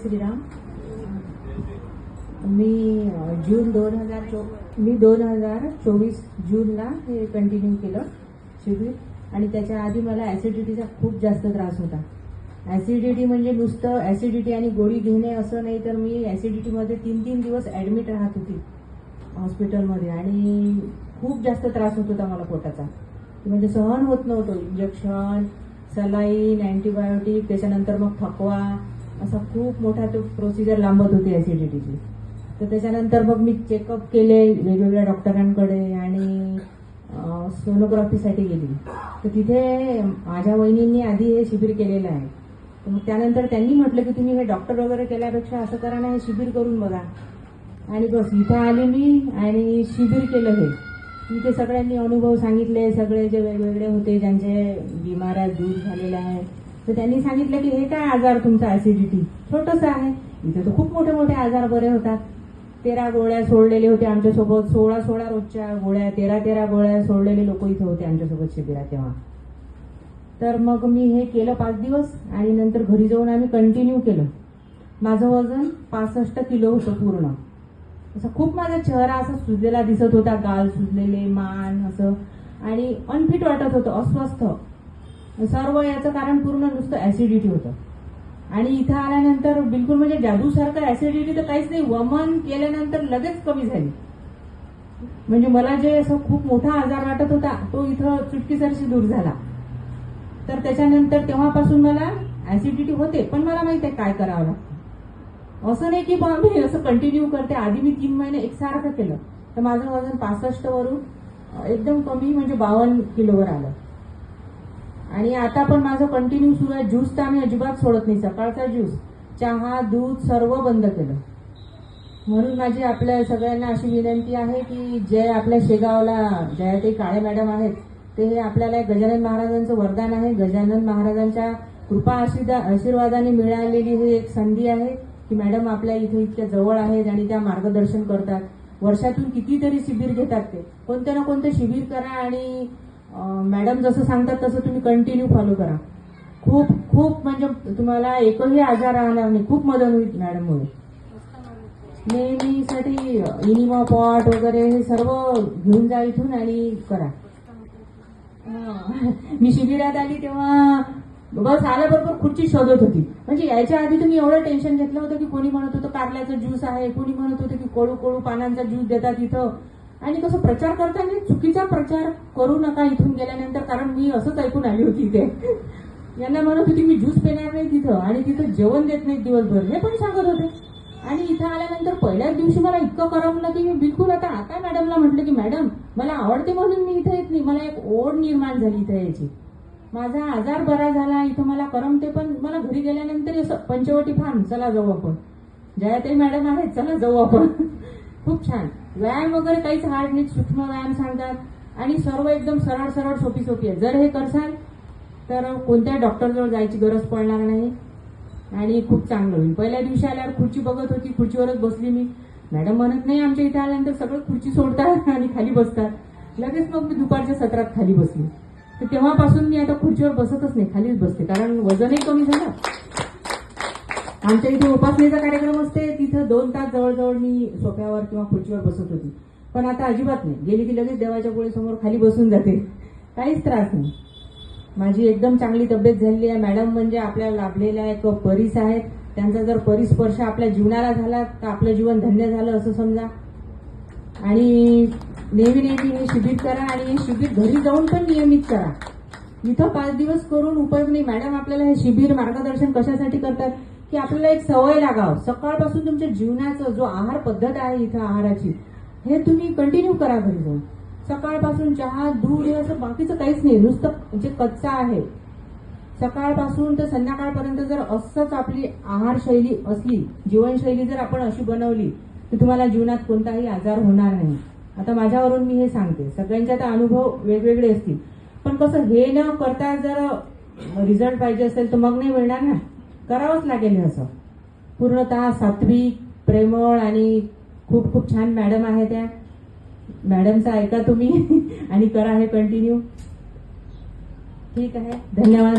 श्रीराम. मी 2024 जूनला हे कंटिन्यू केलं शिबिर. आणि त्याच्या आधी मला ॲसिडिटीचा खूप जास्त त्रास होता. ॲसिडिटी म्हणजे नुसतं ॲसिडिटी आणि गोळी घेणे असं नाही, तर मी ॲसिडिटीमध्ये 3-3 दिवस ॲडमिट राहत होती हॉस्पिटलमध्ये. आणि खूप जास्त त्रास होत होता मला पोटाचा, म्हणजे सहन होत नव्हतं. इंजेक्शन, सलाईन, अँटीबायोटिक, त्याच्यानंतर मग थकवा, असा खूप मोठा तो प्रोसिजर लांबत होती ॲसिडिटीची. तर त्याच्यानंतर मग मी चेकअप केले वेगवेगळ्या डॉक्टरांकडे आणि सोनोग्राफीसाठी गेली. तर तिथे माझ्या वहिनींनी आधी हे शिबिर केलेलं आहे. तर मग त्यानंतर त्यांनी म्हटलं की तुम्ही हे डॉक्टर वगैरे केल्यापेक्षा असं करा ना, हे शिबिर करून बघा. आणि बस इथं आले मी आणि शिबिर केलं. हे इथे सगळ्यांनी अनुभव सांगितले, सगळे जे वेगवेगळे होते ज्यांचे बिमाऱ्या दूर झालेल्या आहेत. तर त्यांनी सांगितलं की हे काय आजार तुमचा ॲसिडिटी छोटंसं आहे, इथे तर खूप मोठे मोठे आजार बरे होतात. 13 गोळ्या सोडलेले होते आमच्यासोबत, 16 रोजच्या गोळ्या, 13 गोळ्या सोडलेले लोक इथे होते आमच्यासोबत शिबिरात तेव्हा. तर मग मी हे केलं 5 दिवस आणि नंतर घरी जाऊन आम्ही कंटिन्यू केलं. माझं वजन 65 किलो होतं पूर्ण. असं खूप माझा चेहरा असा सुजलेला दिसत होता, गाल सुजलेले, मान असं, आणि अनफिट वाटत होतं, अस्वस्थ. सर्व याचं कारण पूर्ण नुसतं ॲसिडिटी होतं. आणि इथं आल्यानंतर बिलकुल म्हणजे जादूसारखं ॲसिडिटी तर काहीच नाही, वमन केल्यानंतर लगेच कमी झाली. म्हणजे मला जे असं खूप मोठा आजार वाटत होता तो इथं चुटकीसरशी दूर झाला. तर त्याच्यानंतर तेव्हापासून मला ॲसिडिटी होते, पण मला माहित आहे काय करावं लागतं. असं नाही की मी असं कंटिन्यू करते. आधी मी 3 महिने एकसारखं केलं, तर माझं वजन 65 वरून एकदम कमी म्हणजे 52 किलोवर आलं. आणि आता पण माझं कंटिन्यू सुरू आहे. ज्यूस तर आम्ही अजिबात सोडत नाही. सकाळचा ज्यूस, चहा, दूध सर्व बंद केलं. म्हणून माझी आपल्या सगळ्यांना अशी विनंती आहे की जे आपल्या शेगावला जयाताई काळे मॅडम आहेत, ते हे आपल्याला गजानन महाराजांचं वरदान आहे. गजानन महाराजांच्या कृपा आशीर्वादाने मिळालेली ही एक संधी आहे की मॅडम आपल्या इथे इतक्या जवळ आहेत आणि त्या मार्गदर्शन करतात. वर्षातून कितीतरी शिबिर घेतात. ते कोणत्या ना कोणतं शिबिर करा आणि मॅडम जसं सांगतात तसं तुम्ही कंटिन्यू फॉलो करा. खूप खूप म्हणजे तुम्हाला एकही आजार राहणार नाही. खूप मदत होईल मॅडममुळे. नेहमीसाठी इनिमा पॉट वगैरे हे सर्व घेऊन जा इथून आणि करा. मी शिबिरात आली तेव्हा बस आल्याबरोबर खुर्ची शोधत होती. म्हणजे यायच्या आधी तुम्ही एवढं टेन्शन घेतलं होतं की कोणी म्हणत होतं कारल्याचं ज्यूस आहे, कोणी म्हणत होतं की कडू कडू पानांचा ज्यूस देतात इथं. आणि कसं प्रचार करताना चुकीचा प्रचार करू नका इथून गेल्यानंतर, कारण मी असंच ऐकून आली होती इथे. यांना म्हणत होती मी ज्यूस पिणार नाही तिथं, आणि तिथं जेवण देत नाही दिवसभर, हे पण सांगत होते. आणि इथं आल्यानंतर पहिल्याच दिवशी मला इतकं करमलं की मी बिलकुल आता मॅडमला म्हटलं की मॅडम मला आवडते म्हणून मी इथं येत नाही, मला एक ओढ निर्माण झाली इथं यायची. माझा आजार बरा झाला, इथं मला करमते. पण मला घरी गेल्यानंतर असं पंचवटी फार्म, चला जाऊ आपण, जयाताई मॅडम आहेत, चला जाऊ आपण. खूप छान व्यायाम वगैरे काहीच हार्ड नाही, सूक्ष्म व्यायाम सांगतात आणि सर्व एकदम सरळ सरळ सोपी आहे. जर हे करसाल तर कोणत्या डॉक्टरजवळ जायची गरज पडणार नाही आणि खूप चांगलं होईल. पहिल्या दिवशी आल्यावर खुर्ची बघत होती, खुर्चीवरच बसली मी. मॅडम म्हणत नाही आमच्या इथे आल्यानंतर सगळं खुर्ची सोडतात आणि खाली बसतात. लगेच मग मी दुपारच्या सत्रात खाली बसली. तर तेव्हापासून मी आता खुर्चीवर बसतच नाही, खालीच बसते, कारण वजनही कमी झालं. आमच्या इथे उपासनेचा कार्यक्रम असते, तिथं 2 तास जवळजवळ मी सोफ्यावर किंवा खुर्चीवर बसत होती. पण आता अजिबात नाही, गेली की लगेच देवाच्या पुढे खाली बसून जाते, काहीच त्रास नाही. माझी एकदम चांगली तब्येत झालेली आहे. मॅडम म्हणजे आपल्या लाभलेल्या एक परीस आहेत. त्यांचा जर परिस्पर्श आपल्या जीवनाला झाला तर आपलं जीवन धन्य झालं असं समजा. आणि नेहमी हे शिबिर करा आणि हे शिबिर घरी जाऊन पण नियमित करा. इथं 5 दिवस करून उपयोग नाही. मॅडम आपल्याला हे शिबिर मार्गदर्शन कशासाठी करतात की आपल्याला एक सवय लागावं. सकाळपासून तुमच्या जीवनाचं जो आहार पद्धत आहे इथं आहाराची, हे तुम्ही कंटिन्यू करा घरी जाऊन. सकाळपासून चहा, दूध हे असं बाकीचं काहीच नाही, नुसतं जे कच्चा आहे. सकाळपासून तर संध्याकाळपर्यंत जर असंच आपली आहारशैली असली, जीवनशैली जर आपण अशी बनवली तर तुम्हाला जीवनात कोणताही आजार होणार नाही. आता माझ्यावरून मी हे सांगते, सगळ्यांचे आता अनुभव वेगवेगळे असतील, पण कसं हे न करता जर रिझल्ट पाहिजे असेल तर मग नाही मिळणार ना, करावंच लागेल. हे असं पूर्णतः सात्विक, प्रेमळ आणि खूप खूप छान मॅडम आहे. त्या मॅडमचं ऐका तुम्ही आणि करा हे कंटिन्यू. ठीक आहे, धन्यवाद.